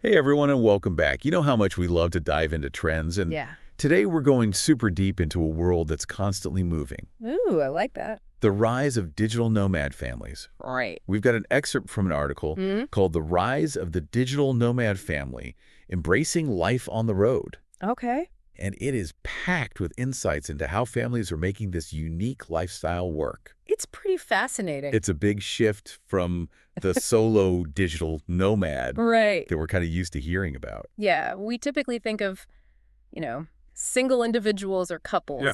Hey everyone, and welcome back. You know how much we love to dive into trends, and Yeah. today we're going super deep into a world that's constantly moving. Ooh, I like that. The rise of digital nomad families. Right. We've got an excerpt from an article Hmm. called The Rise of the Digital Nomad Family, Embracing Life on the Road. Okay. And it is packed with insights into how families are making this unique lifestyle work. It's pretty fascinating. It's a big shift from the solo digital nomad Right. that we're kind of used to hearing about. Yeah, we typically think of, you know, single individuals or couples. Yeah.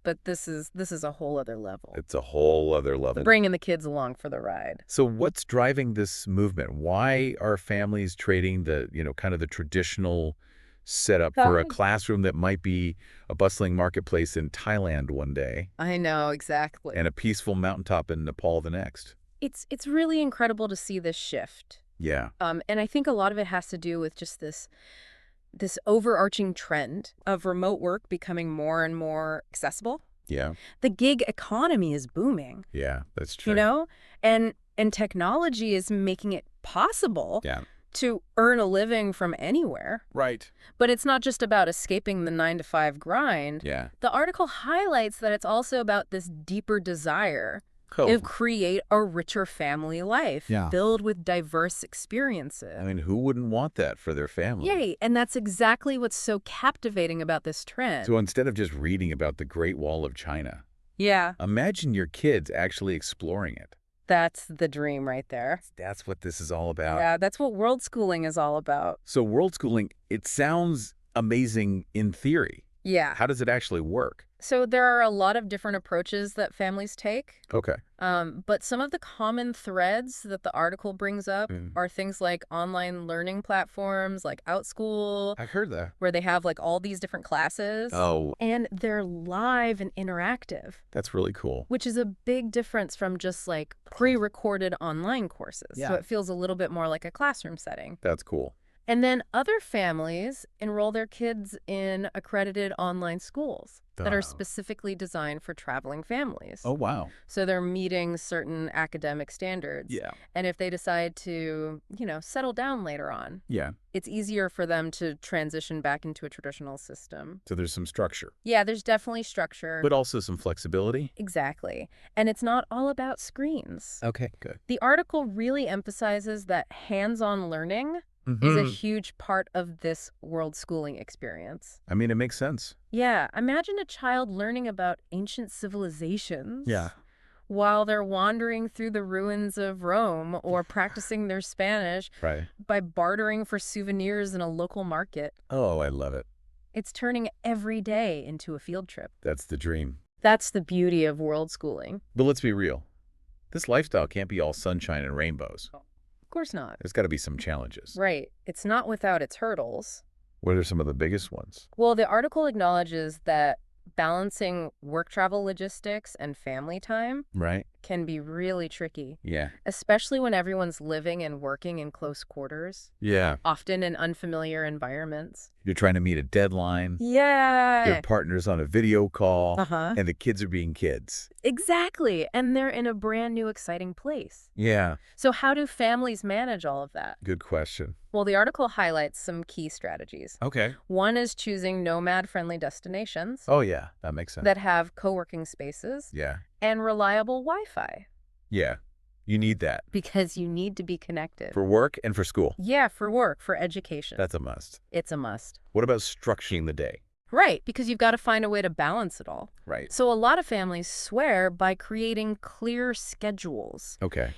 But this is a whole other level. It's a whole other level. Bringing the kids along for the ride. So what's driving this movement? Why are families trading kind of the traditional setup for a classroom that might be a bustling marketplace in Thailand one day I know, exactly. and a peaceful mountaintop in Nepal the next? It's really incredible to see this shift. Yeah. And I think a lot of it has to do with just this overarching trend of remote work becoming more and more accessible. Yeah. The gig economy is booming. Yeah, that's true. You know, and technology is making it possible Yeah. to earn a living from anywhere. Right. But it's not just about escaping the 9-to-5 grind. Yeah. The article highlights that it's also about this deeper desire Oh, to create a richer family life Yeah. filled with diverse experiences. I mean, who wouldn't want that for their family? Yay, and that's exactly what's so captivating about this trend. So instead of just reading about the Great Wall of China, Yeah, imagine your kids actually exploring it. that's the dream right there. That's what this is all about. Yeah, that's what world schooling is all about. So world schooling, it sounds amazing in theory. Yeah. How does it actually work? So there are a lot of different approaches that families take. Okay. But some of the common threads that the article brings up Mm. are things like online learning platforms like OutSchool, I heard that. where they have like all these different classes. Oh, And they're live and interactive, that's really cool. which is a big difference from just like pre-recorded online courses. Yeah. So it feels a little bit more like a classroom setting. That's cool. And then other families enroll their kids in accredited online schools that are Oh. specifically designed for traveling families. Oh, wow. So they're meeting certain academic standards. Yeah. And if they decide to, settle down later on, Yeah. it's easier for them to transition back into a traditional system. So there's some structure, Yeah, there's definitely structure. but also some flexibility. Exactly. And it's not all about screens. Okay, good. The article really emphasizes that hands-on learning is a huge part of this world schooling experience. I mean, it makes sense. Yeah, imagine a child learning about ancient civilizations. Yeah. While they're wandering through the ruins of Rome or practicing their Spanish Right. by bartering for souvenirs in a local market. Oh, I love it. It's turning every day into a field trip. That's the dream. That's the beauty of world schooling. But let's be real. This lifestyle can't be all sunshine and rainbows. Of course not. There's got to be some challenges. Right. It's not without its hurdles. What are some of the biggest ones? Well, the article acknowledges that balancing work travel logistics and family time Right? can be really tricky, Yeah. especially when everyone's living and working in close quarters, Yeah. often in unfamiliar environments. You're trying to meet a deadline. Yeah. Your partner's on a video call. Uh-huh. And the kids are being kids. Exactly. And they're in a brand new, exciting place. Yeah. So how do families manage all of that? Good question. Well, the article highlights some key strategies. Okay. One is choosing nomad-friendly destinations Oh, yeah. That makes sense. that have co-working spaces Yeah. and reliable Wi-Fi, Yeah. You need that because you need to be connected. for work and for school. Yeah, for work, for education. That's a must. It's a must. What about structuring the day? Right, because you've got to find a way to balance it all. Right. So a lot of families swear by creating clear schedules. Okay.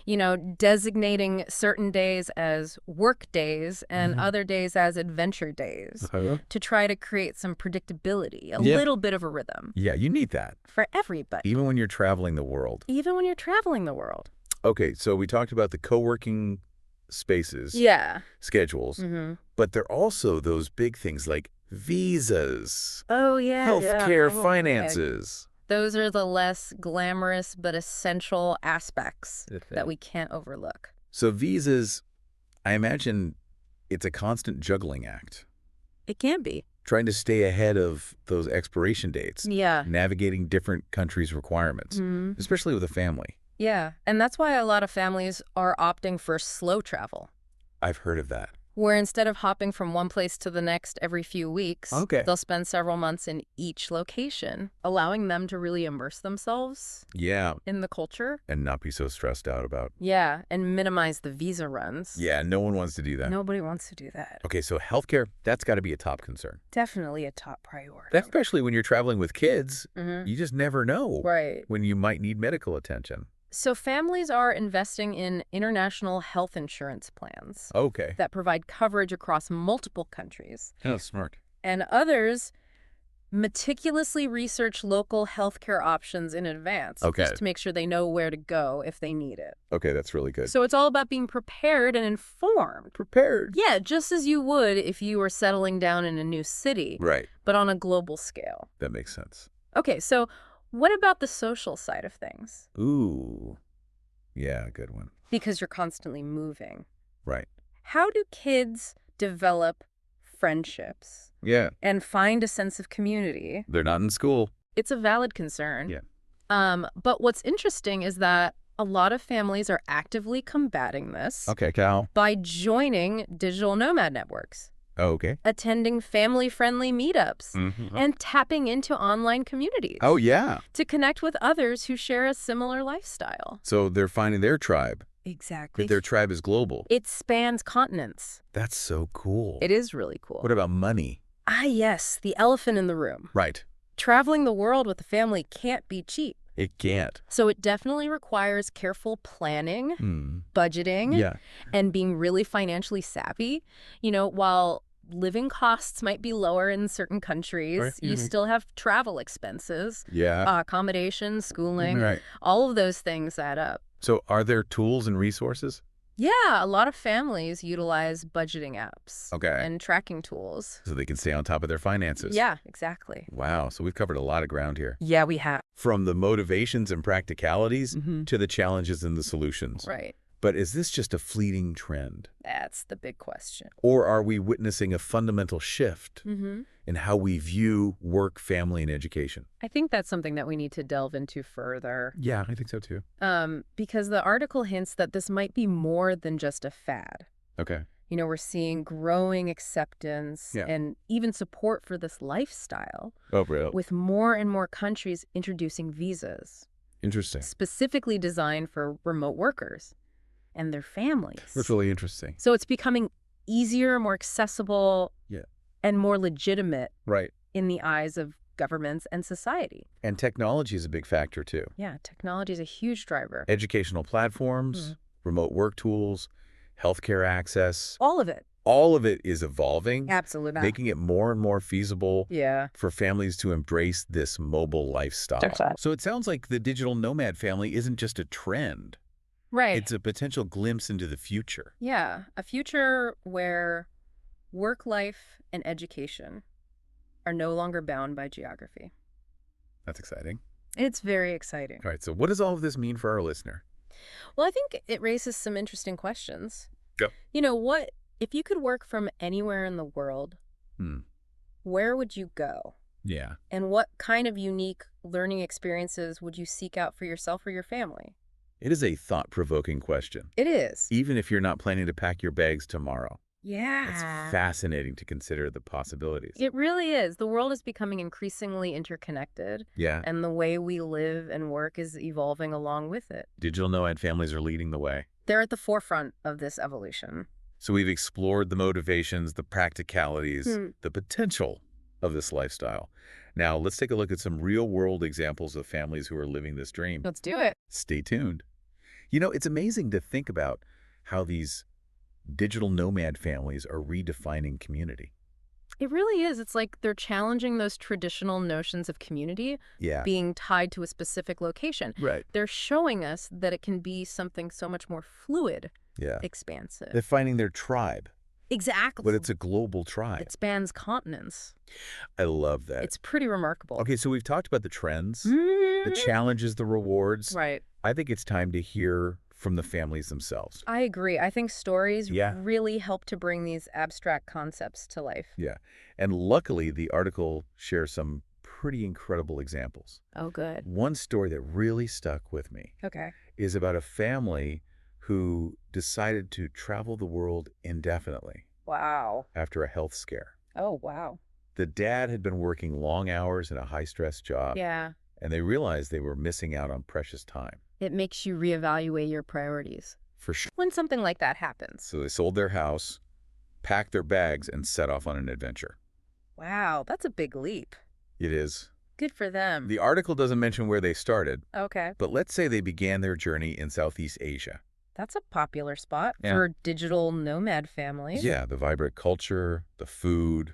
Designating certain days as work days and Mhm. other days as adventure days Uh-huh. to try to create some predictability, a Yeah. little bit of a rhythm Yeah, you need that. for everybody, Even when you're traveling the world. even when you're traveling the world. Okay, so we talked about the co-working spaces, Yeah. schedules, Mm-hmm. but there are also those big things like visas, Oh, yeah. healthcare, Oh, okay. finances. Those are the less glamorous but essential aspects The thing. that we can't overlook. So visas, I imagine it's a constant juggling act, It can be. trying to stay ahead of those expiration dates, Yeah. navigating different countries' requirements, Mhm. especially with a family. Yeah. And that's why a lot of families are opting for slow travel. I've heard of that. where instead of hopping from one place to the next every few weeks, Okay. they'll spend several months in each location, allowing them to really immerse themselves Yeah, in the culture. and not be so stressed out about. Yeah, and minimize the visa runs. Yeah, no one wants to do that. Nobody wants to do that. Okay, so healthcare, that's got to be a top concern. Definitely a top priority. Especially when you're traveling with kids, Mm-hmm. you just never know Right. when you might need medical attention. So families are investing in international health insurance plans Okay. that provide coverage across multiple countries. Oh, smart. And others meticulously research local healthcare options in advance Okay. just to make sure they know where to go if they need it. Okay, that's really good. So it's all about being prepared and informed. Prepared. Yeah, just as you would if you were settling down in a new city, Right. but on a global scale. That makes sense. Okay, so what about the social side of things? Ooh. Yeah, good one. Because you're constantly moving. Right. How do kids develop friendships Yeah. and find a sense of community? They're not in school. It's a valid concern. Yeah. But what's interesting is that a lot of families are actively combating this Okay, Cal. by joining digital nomad networks, Okay. attending family-friendly meetups, Mm-hmm. and tapping into online communities Oh, yeah. to connect with others who share a similar lifestyle. So they're finding their tribe. Exactly. But their tribe is global. It spans continents. That's so cool. It is really cool. What about money? Ah, yes, the elephant in the room. Right. Traveling the world with a family can't be cheap. It can't. So it definitely requires careful planning, Hmm. budgeting, Yeah. and being really financially savvy. While living costs might be lower in certain countries, Right. you Mhm. still have travel expenses, Yeah. accommodation, schooling, Right. all of those things add up. So are there tools and resources? Yeah, a lot of families utilize budgeting apps Okay. and tracking tools. So they can stay on top of their finances. Yeah, exactly. Wow. So we've covered a lot of ground here. Yeah, we have. From the motivations and practicalities Mhm. to the challenges and the solutions. Right. But is this just a fleeting trend? That's the big question. Or are we witnessing a fundamental shift Mm-hmm. in how we view work, family, and education? I think that's something that we need to delve into further. Yeah, I think so too. Because the article hints that this might be more than just a fad. Okay. We're seeing growing acceptance Yeah. and even support for this lifestyle, Oh, real. with more and more countries introducing visas, Interesting. specifically designed for remote workers and their families. That's really interesting. So it's becoming easier, more accessible, Yeah. and more legitimate Right. in the eyes of governments and society. And technology is a big factor too. Yeah, technology is a huge driver. Educational platforms, remote work tools, healthcare access, All of it. all of it is evolving, Absolutely. making it more and more feasible Yeah. for families to embrace this mobile lifestyle. That's right. So it sounds like the digital nomad family isn't just a trend. Right. It's a potential glimpse into the future. Yeah, a future where work life and education are no longer bound by geography. That's exciting. It's very exciting. All right, so what does all of this mean for our listener? Well, I think it raises some interesting questions. Go. What if you could work from anywhere in the world, where would you go? Yeah. And what kind of unique learning experiences would you seek out for yourself or your family? It is a thought-provoking question, It is. even if you're not planning to pack your bags tomorrow. Yeah. It's fascinating to consider the possibilities. It really is. The world is becoming increasingly interconnected, Yeah. and the way we live and work is evolving along with it. Digital nomad families are leading the way. They're at the forefront of this evolution. So we've explored the motivations, the practicalities, the potential of this lifestyle. Now, let's take a look at some real-world examples of families who are living this dream. Let's do it. Stay tuned. It's amazing to think about how these digital nomad families are redefining community. It really is. It's like they're challenging those traditional notions of community Yeah. being tied to a specific location. Right. They're showing us that it can be something so much more fluid, Yeah. expansive. They're finding their tribe, Exactly. but it's a global tribe. It spans continents. I love that. It's pretty remarkable. Okay, so we've talked about the trends, the challenges, the rewards. Right. I think it's time to hear from the families themselves. I agree. I think stories Yeah. really help to bring these abstract concepts to life. Yeah. And luckily, the article shares some pretty incredible examples. Oh, good. One story that really stuck with me Okay. is about a family who decided to travel the world indefinitely. Wow. after a health scare. Oh, wow. The dad had been working long hours in a high-stress job, Yeah. and they realized they were missing out on precious time. It makes you reevaluate your priorities For sure. when something like that happens. So they sold their house, packed their bags, and set off on an adventure. Wow, that's a big leap. It is. Good for them. The article doesn't mention where they started, Okay. but let's say they began their journey in Southeast Asia. That's a popular spot Yeah. for digital nomad families. Yeah, the vibrant culture, the food,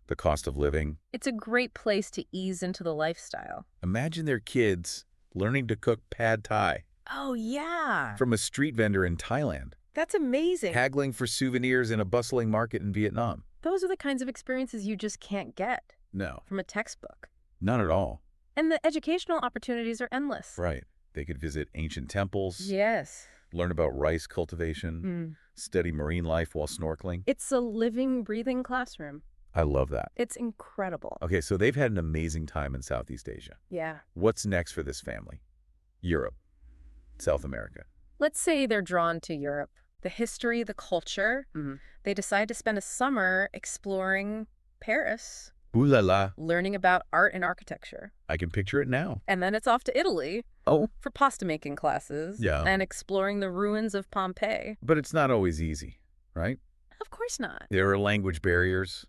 the cost of living. It's a great place to ease into the lifestyle. Imagine their kids learning to cook pad thai Oh, yeah. from a street vendor in Thailand, That's amazing. haggling for souvenirs in a bustling market in Vietnam. Those are the kinds of experiences you just can't get No, from a textbook. none at all. And the educational opportunities are endless. Right. They could visit ancient temples, Yes. learn about rice cultivation, Mm. study marine life while snorkeling. It's a living, breathing classroom. I love that. It's incredible. Okay, so they've had an amazing time in Southeast Asia. Yeah. What's next for this family? Europe, South America. Let's say they're drawn to Europe. The history, the culture. They decide to spend a summer exploring Paris, Ooh la la. learning about art and architecture. I can picture it now. And then it's off to Italy Oh. for pasta making classes Yeah. and exploring the ruins of Pompeii. But it's not always easy, right? Of course not. There are language barriers,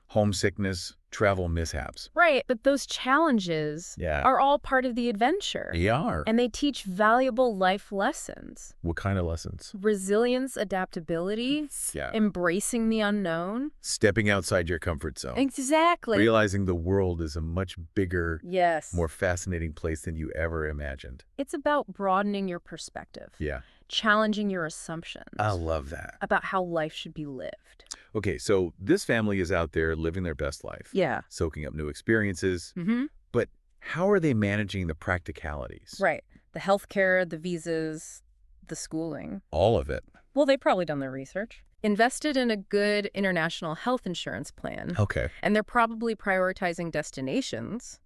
homesickness, travel mishaps. Right, but those challenges Yeah. are all part of the adventure. They are. And they teach valuable life lessons. What kind of lessons? Resilience, adaptability, Yeah. embracing the unknown. Stepping outside your comfort zone. Exactly. Realizing the world is a much bigger, Yes. more fascinating place than you ever imagined. It's about broadening your perspective, Yeah. challenging your assumptions I love that. about how life should be lived. Okay, so this family is out there living their best life. Yeah. Soaking up new experiences. Mm-hmm. But how are they managing the practicalities? Right. The healthcare, the visas, the schooling. All of it. Well, they've probably done their research. Invested in a good international health insurance plan. Okay. And they're probably prioritizing destinations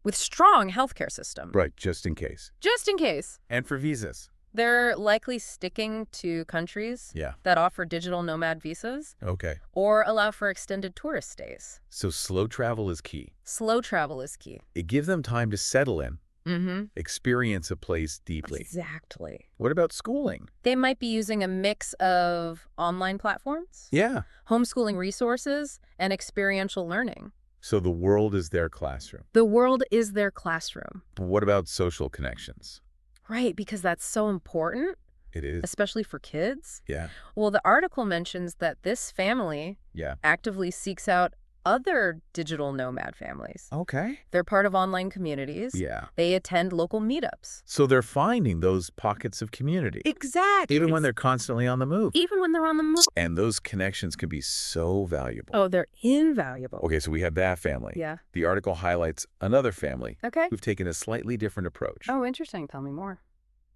with strong healthcare system. Right, just in case. Just in case. And for visas. They're likely sticking to countries Yeah. that offer digital nomad visas Okay. or allow for extended tourist stays. So slow travel is key. Slow travel is key. It gives them time to settle in, Mm-hmm. experience a place deeply. Exactly. What about schooling? They might be using a mix of online platforms, Yeah. homeschooling resources, and experiential learning. So the world is their classroom. The world is their classroom. What about social connections? Right, because that's so important, It is. especially for kids. Yeah. Well, the article mentions that this family Yeah. actively seeks out other digital nomad families. Okay. They're part of online communities. Yeah. They attend local meetups. So they're finding those pockets of community. Exactly. Even when they're constantly on the move. Even when they're on the move. And those connections can be so valuable. Oh, they're invaluable. Okay, so we have that family. Yeah. The article highlights another family Okay. who've taken a slightly different approach. Oh, interesting. Tell me more.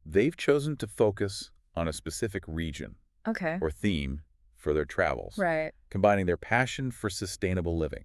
They've chosen to focus on a specific region Okay. or theme for their travels, Right. combining their passion for sustainable living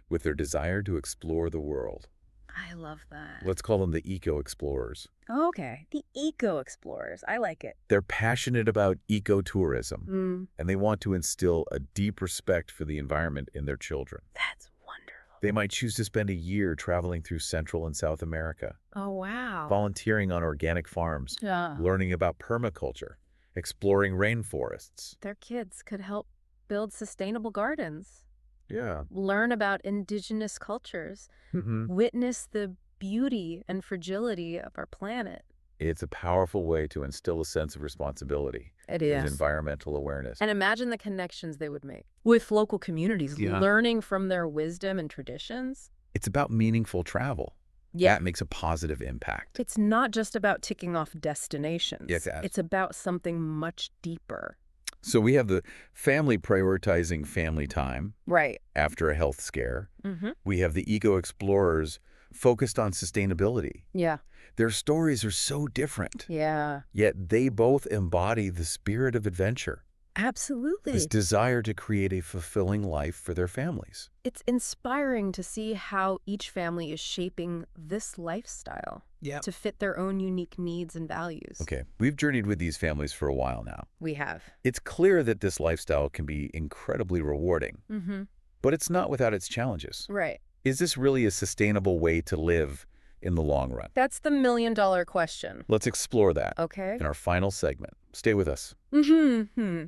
with their desire to explore the world. I love that. Let's call them the eco-explorers. Okay. The eco-explorers. I like it. They're passionate about ecotourism, Mm, and they want to instill a deep respect for the environment in their children. that's wonderful. They might choose to spend a year traveling through Central and South America, Oh, wow. volunteering on organic farms, Yeah. learning about permaculture, exploring rainforests. Their kids could help build sustainable gardens, Yeah. learn about indigenous cultures, witness the beauty and fragility of our planet. It's a powerful way to instill a sense of responsibility It and environmental awareness. And imagine the connections they would make with local communities, Yeah. learning from their wisdom and traditions. It's about meaningful travel. Yeah. That makes a positive impact. It's not just about ticking off destinations. Yes, it is. It's about something much deeper. So we have the family prioritizing family time Right. after a health scare. Mm-hmm. We have the eco-explorers focused on sustainability. Yeah. Their stories are so different, Yeah. yet they both embody the spirit of adventure. This Absolutely. desire to create a fulfilling life for their families. It's inspiring to see how each family is shaping this lifestyle Yeah. to fit their own unique needs and values. Okay, we've journeyed with these families for a while now. We have. It's clear that this lifestyle can be incredibly rewarding, Mm-hmm. but it's not without its challenges. Right. Is this really a sustainable way to live in the long run? That's the million-dollar question. Let's explore that Okay. in our final segment. Stay with us. Mm-hmm.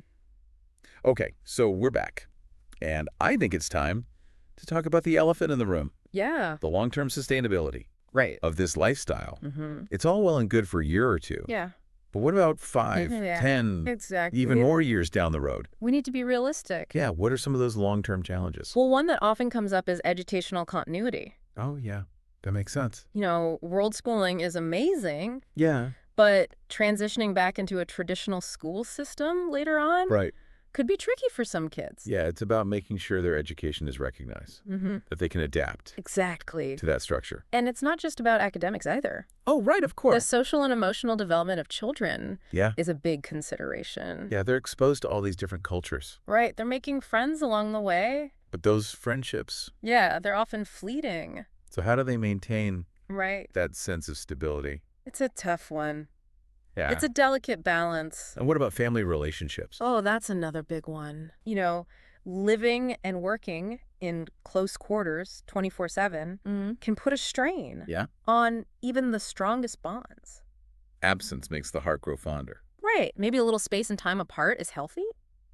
Okay, so we're back. And I think it's time to talk about the elephant in the room, Yeah. the long-term sustainability Right. of this lifestyle. Mm-hmm. It's all well and good for a year or two. Yeah. But what about 5, Yeah. 10, Exactly. even more years down the road? We need to be realistic. Yeah, what are some of those long-term challenges? Well, one that often comes up is educational continuity. Oh, yeah, that makes sense. World schooling is amazing, Yeah. but transitioning back into a traditional school system later on Right. could be tricky for some kids. Yeah, it's about making sure their education is recognized, Mm-hmm. that they can adapt Exactly. to that structure. And it's not just about academics either. Oh, right, of The course. social and emotional development of children Yeah. is a big consideration. Yeah, they're exposed to all these different cultures. Right. They're making friends along the way. But those friendships, Yeah, they're often fleeting. so how do they maintain Right. that sense of stability? It's a tough one. Yeah. It's a delicate balance. And what about family relationships? Oh, that's another big one. Living and working in close quarters 24/7 can put a strain Yeah. on even the strongest bonds. Absence makes the heart grow fonder, Right. Maybe a little space and time apart is healthy,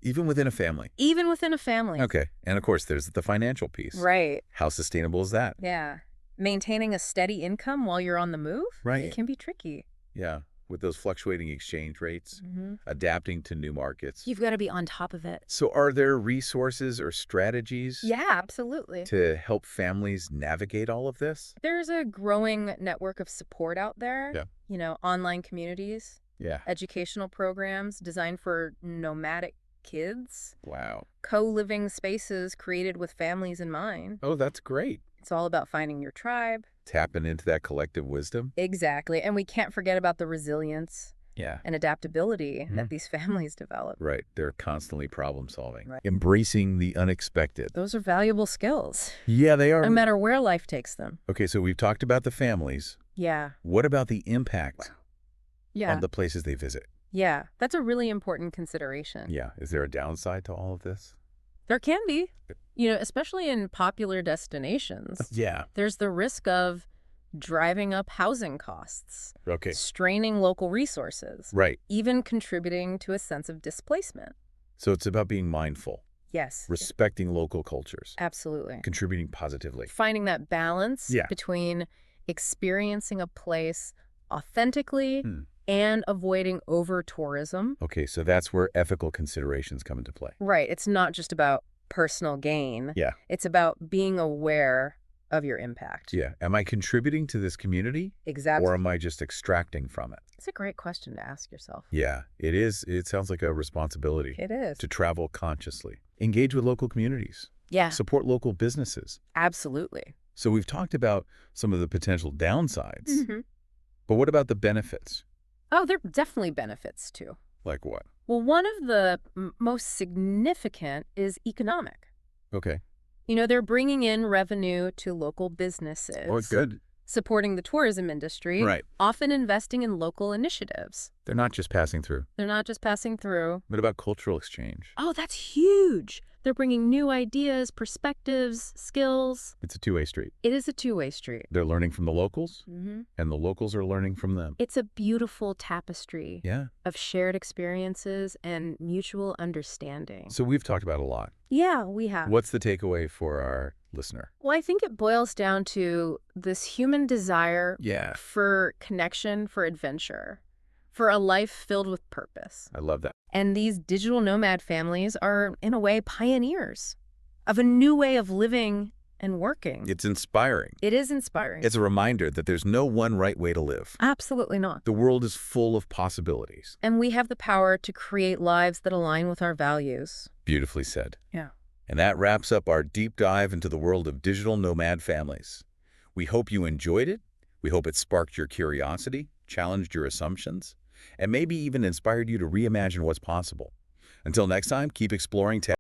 even within a family. even within a family. Okay. And of course, there's the financial piece. Right. How sustainable is that? Yeah. Maintaining a steady income while you're on the move, Right. it can be tricky. Yeah. With those fluctuating exchange rates, Mm-hmm. adapting to new markets. You've got to be on top of it. So are there resources or strategies Yeah, absolutely. to help families navigate all of this? There's a growing network of support out there. Yeah. Online communities, Yeah. educational programs designed for nomadic kids, Wow. co-living spaces created with families in mind. Oh, that's great. It's all about finding your tribe. Tapping into that collective wisdom. Exactly. And we can't forget about the resilience Yeah. and adaptability Mhm. that these families develop. Right. They're constantly problem solving. Right. Embracing the unexpected. Those are valuable skills, Yeah, they are. no matter where life takes them. Okay, so we've talked about the families. Yeah. What about the impact Yeah. on the places they visit? Yeah. That's a really important consideration. Yeah. Is there a downside to all of this? There can be, especially in popular destinations. Yeah. There's the risk of driving up housing costs, Okay. straining local resources, Right. even contributing to a sense of displacement. So it's about being mindful, Yes, respecting local cultures, absolutely. contributing positively. Finding that balance Yeah. between experiencing a place authentically Hmm. and avoiding over-tourism. Okay, so that's where ethical considerations come into play. Right. It's not just about personal gain. Yeah. It's about being aware of your impact. Yeah. Am I contributing to this community Exactly. or am I just extracting from it? It's a great question to ask yourself. Yeah, it is. It sounds like a responsibility It is. to travel consciously, engage with local communities, Yeah, support local businesses. absolutely. So we've talked about some of the potential downsides, Mhm. but what about the benefits? Oh, there are definitely benefits too. Like what? Well, one of the most significant is economic. Okay. They're bringing in revenue to local businesses. Oh, good. Supporting the tourism industry. Right. Often investing in local initiatives. They're not just passing through. They're not just passing through. What about cultural exchange? Oh, that's huge. They're bringing new ideas, perspectives, skills. It's a two-way street. It is a two-way street. They're learning from the locals, Mm-hmm. and the locals are learning from them. It's a beautiful tapestry Yeah. of shared experiences and mutual understanding. So we've talked about a lot. Yeah, we have. What's the takeaway for our listener? Well, I think it boils down to this human desire Yeah. for connection, for adventure, for a life filled with purpose. I love that. And these digital nomad families are, in a way, pioneers of a new way of living and working. It's inspiring. It is inspiring. It's a reminder that there's no one right way to live. Absolutely not. The world is full of possibilities. And we have the power to create lives that align with our values. Beautifully said. Yeah. And that wraps up our deep dive into the world of digital nomad families. We hope you enjoyed it. We hope it sparked your curiosity, challenged your assumptions, and maybe even inspired you to reimagine what's possible. Until next time, keep exploring tech.